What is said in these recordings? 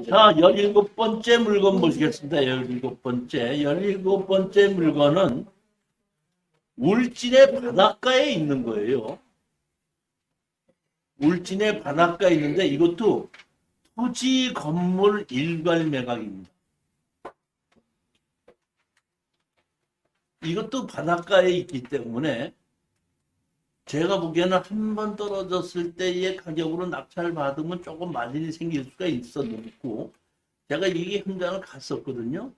자, 17번째 물건 보시겠습니다. 17번째. 17번째 물건은 울진의 바닷가에 있는 거예요. 울진의 바닷가에 있는데 이것도 토지 건물 일괄 매각입니다. 이것도 바닷가에 있기 때문에 제가 보기에는 한 번 떨어졌을 때의 가격으로 낙찰 받으면 조금 마진이 생길 수가 있어 놓고 제가 이 현장을 갔었거든요.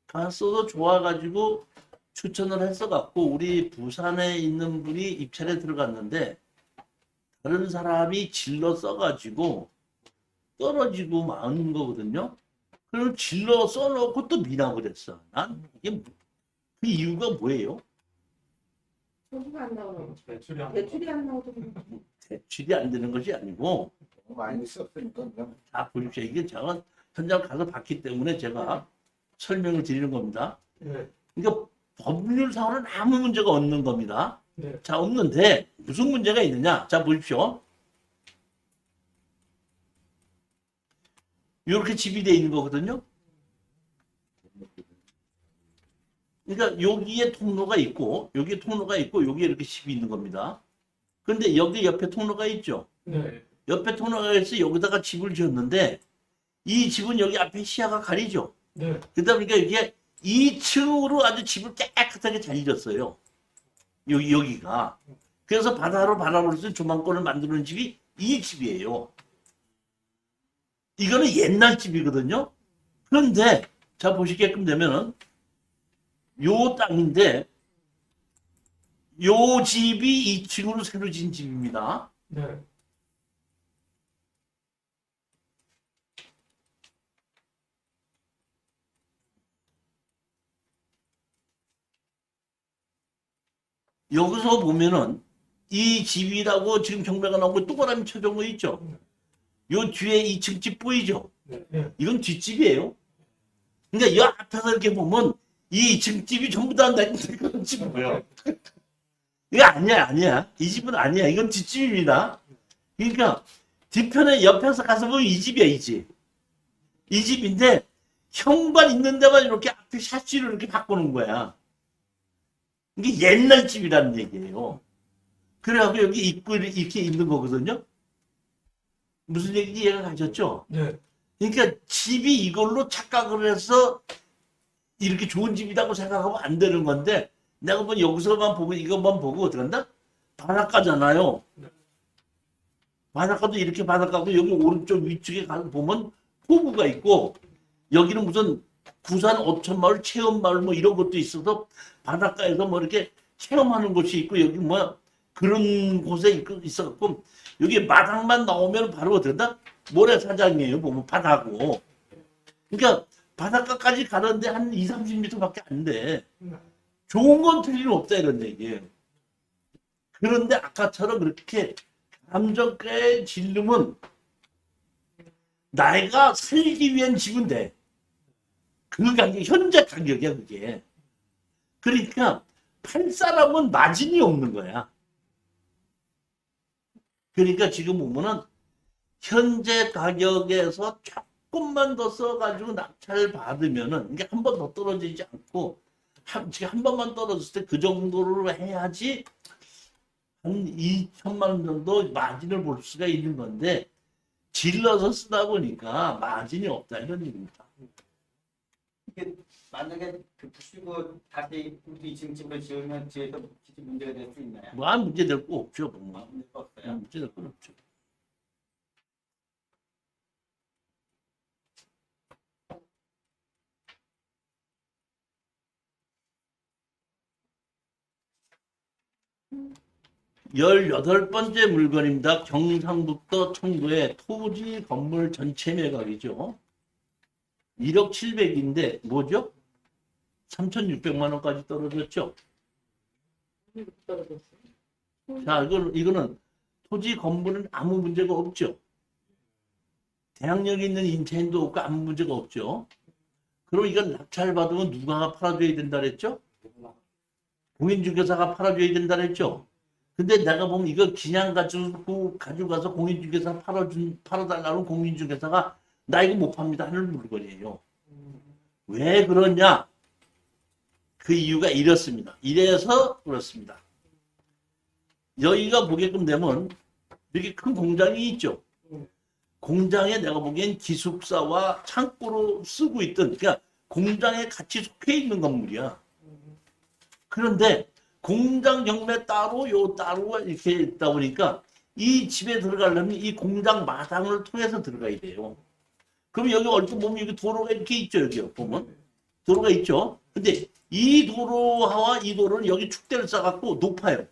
갔어도 좋아가지고 추천을 했어갖고 우리 부산에 있는 분이 입찰에 들어갔는데 다른 사람이 질러 써가지고 떨어지고 마는 거거든요. 그럼 질러 써놓고 또 미납을 했어. 난 이게 그 이유가 뭐예요? 소비가 안 나오는 매출이 안 대출이 안 나오던 대출이 안 되는 것이 아니고 많이 썼으니까. 자 보십시오. 이게 제가 현장 가서 봤기 때문에 제가 설명을 드리는 겁니다. 네. 그러니까 법률상으로는 아무 문제가 없는 겁니다. 네. 자 없는데 무슨 문제가 있느냐? 자 보십시오. 이렇게 집이 되어 있는 거거든요. 그러니까 여기에 통로가 있고 여기에 통로가 있고 여기에 이렇게 집이 있는 겁니다. 그런데 여기 옆에 통로가 있죠. 네. 옆에 통로가 있어 여기다가 집을 지었는데 이 집은 여기 앞에 시야가 가리죠. 네. 그러다 보니까 이게 2층으로 아주 집을 깨끗하게 잘 지었어요. 여기가. 그래서 바다로 바라볼 수 있는 조망권을 만드는 집이 이 집이에요. 이거는 옛날 집이거든요. 그런데 자 보시게끔 되면은 요 땅인데 요 집이 2층으로 새로 지은 집입니다. 네. 여기서 보면은 이 집이라고 지금 경매가 나오고 동그라미 쳐준 거 있죠? 요 뒤에 2층 집 보이죠? 네. 네. 이건 뒷집이에요. 그러니까 이 앞에서 이렇게 보면 이 2층 집이 전부 다 내 그런 집이고요. 이거 아니야. 이 집은 아니야. 이건 뒷집입니다. 그러니까 뒤편에 옆에서 가서 보면 이 집이야, 이 집. 이 집인데 현관 있는 데만 이렇게 앞에 샷시를 이렇게 바꾸는 거야. 이게 옛날 집이라는 얘기예요. 그래갖고 여기 입구 이렇게 있는 거거든요. 무슨 얘기인지 이해가 가셨죠? 네. 그러니까 집이 이걸로 착각을 해서 이렇게 좋은 집이라고 생각하면 안 되는 건데 내가 뭐 여기서만 보고 이것만 보고 어떻게 한다? 바닷가잖아요. 바닷가도 이렇게 바닷가고 여기 오른쪽 위쪽에 가서 보면 포구가 있고 여기는 무슨 부산 어촌마을 체험마을 뭐 이런 것도 있어서 바닷가에서 뭐 이렇게 체험하는 곳이 있고 여기 뭐 그런 곳에 있어갖고 여기 마당만 나오면 바로 어떻게 한다? 모래사장이에요. 보면 바다고. 그러니까 바닷가까지 가는데 한 2, 30m밖에 안 돼. 좋은 건 틀림 없다 이런 얘기예요. 그런데 아까처럼 그렇게 감정가에 질르면 내가 살기 위한 집은 돼. 그 가격, 현재 가격이야 그게. 그러니까 팔 사람은 마진이 없는 거야. 그러니까 지금 보면은 현재 가격에서 조금만 더 써가지고 낙찰 받으면은 이게 한 번 더 떨어지지 않고 지금 한 번만 떨어졌을 때 그 정도로 해야지 한 2천만 원 정도 마진을 볼 수가 있는 건데 질러서 쓰다 보니까 마진이 없다 이런 얘기입니다. 이게 만약에 그 부수고 다시 우리 2층 집을 지으면 뒤에서 문제가 될 수 있나요? 뭐 아무 문제 될 거 없죠. 뭔가. 문제가 없어요. 문제 될 건 없죠. 열여덟 번째 물건입니다. 경상북도 청도의 토지 건물 전체 매각이죠. 1억 700인데 뭐죠? 3,600만 원까지 떨어졌죠. 떨어졌어. 자, 이거는 토지 건물은 아무 문제가 없죠. 대항력이 있는 인체인도 없고 아무 문제가 없죠. 그럼 이걸 낙찰 받으면 누가 팔아줘야 된다 그랬죠? 공인중개사가 팔아줘야 된다 그랬죠? 근데 내가 보면 이거 그냥 가지고 가서 공인중개사 팔아달라는 공인중개사가 나 이거 못 팝니다 하는 물건이에요. 왜 그러냐? 그 이유가 이렇습니다. 이래서 그렇습니다. 여기가 보게끔 되면 이렇게 큰 공장이 있죠. 공장에 내가 보기엔 기숙사와 창고로 쓰고 있던, 그러니까 공장에 같이 속해 있는 건물이야. 그런데 공장 경매 따로 요 따로 이렇게 있다 보니까 이 집에 들어가려면 이 공장 마당을 통해서 들어가야 돼요. 그럼 여기 얼핏 보면 여기 도로가 이렇게 있죠. 여기 보면 도로가 있죠. 근데 이 도로와 이 도로는 여기 축대를 쌓아갖고 높아요.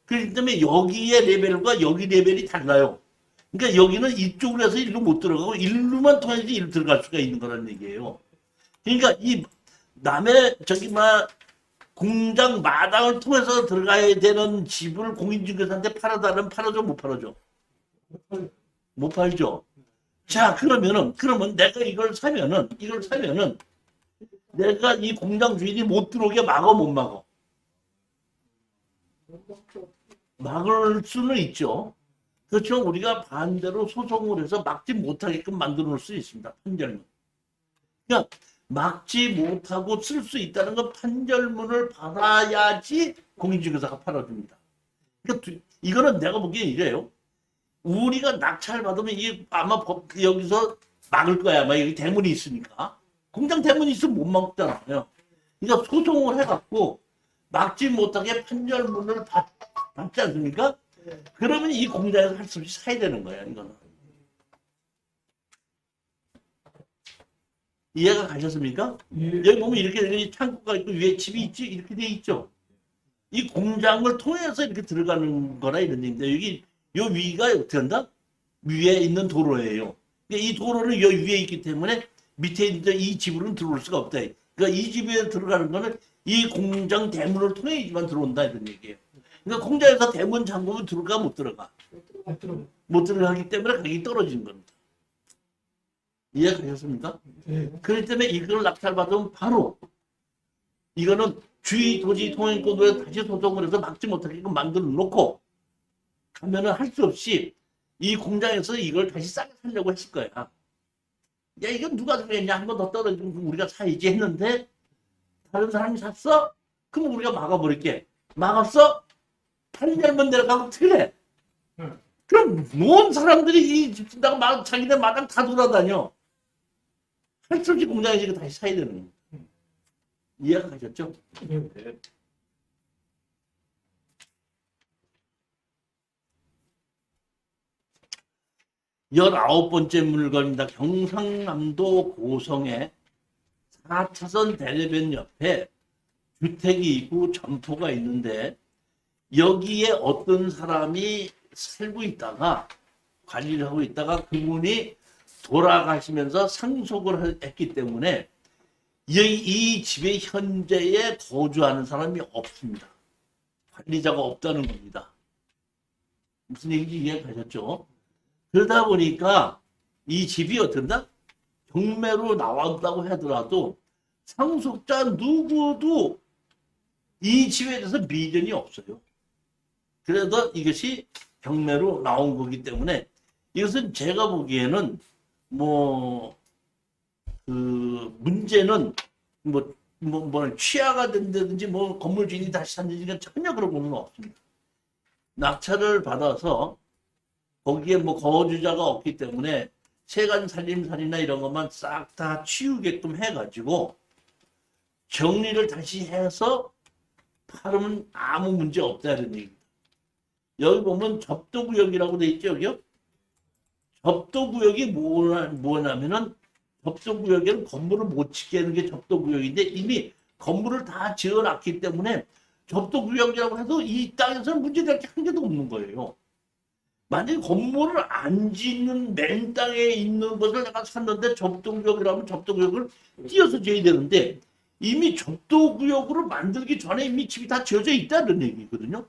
그렇기 때문에 여기의 레벨과 여기 레벨이 달라요. 그러니까 여기는 이쪽으로 해서 일로 못 들어가고 일로만 통해서 일로 들어갈 수가 있는 거라는 얘기예요. 그러니까 이 남의 저기 막 공장 마당을 통해서 들어가야 되는 집을 공인중개사한테 팔아달라면 팔아줘 못 팔아줘? 못 팔죠. 자 그러면 내가 이걸 사면은 내가 이 공장 주인이 못 들어오게 막어 못 막어? 막을 수는 있죠. 그렇지만 우리가 반대로 소송을 해서 막지 못하게끔 만들어 놓을 수 있습니다. 판결문. 그러니까 막지 못하고 쓸 수 있다는 건 판결문을 받아야지 공인중개사가 팔아줍니다. 그러니까 이거는 내가 보기엔 이래요. 우리가 낙찰 받으면 이게 아마 여기서 막을 거야. 아마 여기 대문이 있으니까. 공장 대문이 있으면 못 막잖아요. 그러니까 소송을 해갖고 막지 못하게 판결문을 받지 않습니까? 그러면 이 공장에서 할 수 없이 사야 되는 거야, 이거는. 이해가 가셨습니까? 여기 보면 이렇게 창고가 있고 위에 집이 있지? 이렇게 돼 있죠? 이 공장을 통해서 이렇게 들어가는 거라 이런 얘기인데, 여기, 요 위가 어떻게 한다? 위에 있는 도로예요. 그러니까 이 도로는 요 위에 있기 때문에 밑에 있는 이 집으로는 들어올 수가 없다. 그러니까 이 집에 들어가는 거는 이 공장 대문을 통해야지만 들어온다, 이런 얘기예요. 그러니까 공장에서 대문 잠그면 들어가 못 들어가? 못 들어가기 때문에 가격이 떨어지는 겁니다. 이해가셨습니까? 그렇기 때문에 이걸 낙찰받으면 바로 이거는 주의 토지 통행권으로 다시 소송을 해서 막지 못하게끔 만들어 놓고 가면은 할 수 없이 이 공장에서 이걸 다시 싸게 살려고 했을 거야. 야, 이건 누가 그랬냐? 한 번 더 떨어지면 우리가 사야지 했는데 다른 사람이 샀어? 그럼 우리가 막아버릴게. 막았어? 판결문 내려가고 틀래. 그럼 뭔 사람들이 이 집 쓴다고 막 자기네 마당 다 돌아다녀. 할 수 없이 공장에서 이거 다시 사야 되는 거야. 이해가 가셨죠? 네. 19번째 물건입니다. 경상남도 고성에 4차선 대로변 옆에 주택이 있고 점포가 있는데 여기에 어떤 사람이 살고 있다가 관리를 하고 있다가 그분이 돌아가시면서 상속을 했기 때문에 이 집에 현재에 거주하는 사람이 없습니다. 관리자가 없다는 겁니다. 무슨 얘기인지 이해가셨죠? 그러다 보니까 이 집이 어떤다? 경매로 나왔다고 하더라도 상속자 누구도 이 집에 대해서 미련이 없어요. 그래도 이것이 경매로 나온 거기 때문에 이것은 제가 보기에는 문제는 취하가 된다든지 건물 주인이 다시 샀는지 전혀 그런 건 없습니다. 낙찰을 받아서 거기에 거주자가 없기 때문에 세간 살림살이나 이런 것만 싹 다 치우게끔 해가지고 정리를 다시 해서 팔으면 아무 문제 없다는 얘기입니다. 여기 보면 접도구역이라고 돼 있죠, 여기요? 접도구역이 뭐냐면은 접도구역에는 건물을 못 짓게 하는 게 접도구역인데 이미 건물을 다 지어놨기 때문에 접도구역이라고 해도 이 땅에서는 문제될 게 한 개도 없는 거예요. 만약에 건물을 안 짓는 맨 땅에 있는 것을 내가 샀는데 접도구역이라면 접도구역을 띄어서 지어야 되는데 이미 접도구역으로 만들기 전에 이미 집이 다 지어져 있다는 얘기거든요.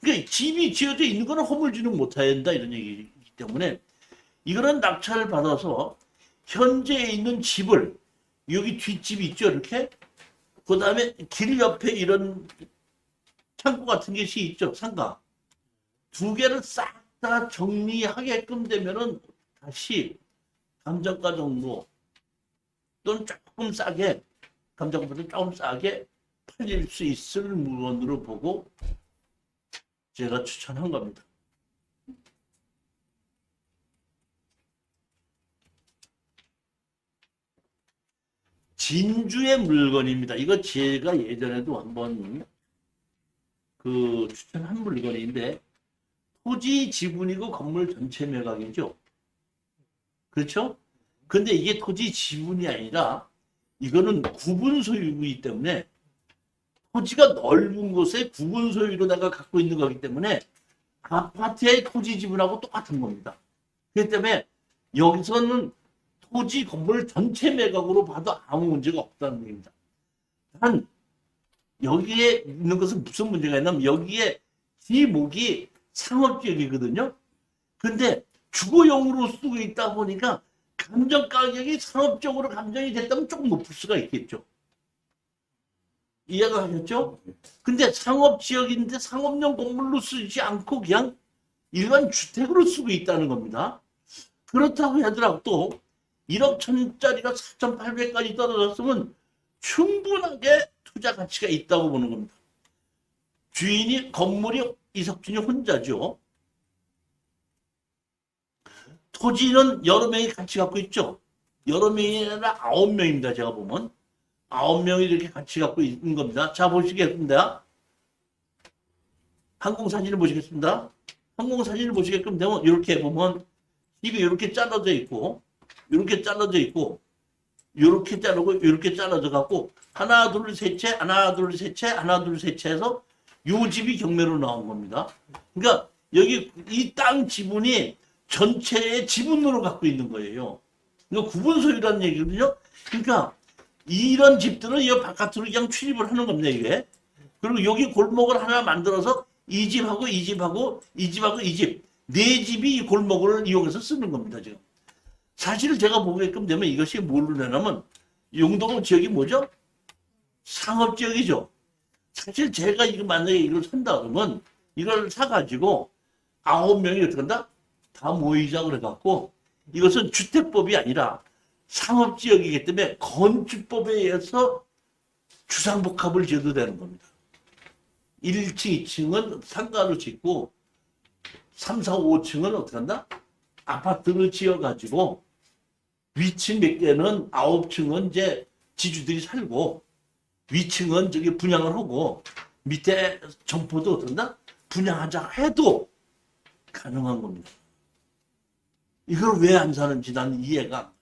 그러니까 집이 지어져 있는 거는 허물지는 못해야 된다 이런 얘기이기 때문에 이거는 낙찰을 받아서 현재 있는 집을 여기 뒷집이 있죠 이렇게 그 다음에 길 옆에 이런 창고 같은 것이 있죠 상가 두 개를 싹 다 정리하게끔 되면은 다시 감정가 정도 또는 조금 싸게 감정가보다 조금 싸게 팔릴 수 있을 물건으로 보고 제가 추천한 겁니다. 진주의 물건입니다. 이거 제가 예전에도 한번 추천한 물건인데 토지 지분이고 건물 전체 매각이죠. 그렇죠? 근데 이게 토지 지분이 아니라 이거는 구분 소유이기 때문에 토지가 넓은 곳에 구분 소유로 내가 갖고 있는 거기 때문에 아파트의 토지 지분하고 똑같은 겁니다. 그렇기 때문에 여기서는 토지 건물 전체 매각으로 봐도 아무 문제가 없다는 얘기입니다. 단 여기에 있는 것은 무슨 문제가 있냐면 여기에 지목이 상업지역이거든요. 근데 주거용으로 쓰고 있다 보니까 감정 가격이 상업적으로 감정이 됐다면 조금 높을 수가 있겠죠. 이해가 가셨죠? 근데 상업지역인데 상업용 건물로 쓰지 않고 그냥 일반 주택으로 쓰고 있다는 겁니다. 그렇다고 하더라도 또 1억 1,000짜리가 4,800까지 떨어졌으면 충분하게 투자 가치가 있다고 보는 겁니다. 주인이 건물이 이석준이 혼자죠. 토지는 여러 명이 같이 갖고 있죠. 여러 명이 아니라 9명입니다. 제가 보면 9명이 이렇게 같이 갖고 있는 겁니다. 자, 보시겠습니다. 항공사진을 보시겠습니다. 항공사진을 보시게끔 되면 이렇게 보면 집이 이렇게 잘라져 있고 이렇게 잘라져 있고 이렇게 자르고 이렇게 잘라져 갖고 하나 둘 셋 채 하나 둘 셋 채 하나 둘 셋 채 해서 요 집이 경매로 나온 겁니다. 그러니까 여기 이 땅 지분이 전체의 지분으로 갖고 있는 거예요. 이거 구분 소유라는 얘기거든요. 그러니까 이런 집들은 이 바깥으로 그냥 출입을 하는 겁니다, 이게. 그리고 여기 골목을 하나 만들어서 이 집하고 이 집하고 이 집하고 이 집, 네 집이 이 골목을 이용해서 쓰는 겁니다, 지금. 사실 제가 보게끔 되면 이것이 뭘로 내냐면 용도로 지역이 뭐죠? 상업지역이죠. 사실 제가 이거 만약에 이걸 산다 그러면 이걸 사가지고 9명이 어떻게 한다? 다 모이자 그래갖고 이것은 주택법이 아니라 상업지역이기 때문에 건축법에 의해서 주상복합을 지어도 되는 겁니다. 1층, 2층은 상가로 짓고 3, 4, 5층은 어떻게 한다? 아파트를 지어가지고 위층 몇 개는 9층은 이제 지주들이 살고 위층은 저기 분양을 하고 밑에 점포도 어떻게 한다? 분양하자 해도 가능한 겁니다. 이걸 왜 안 사는지 나는 이해가 안 가.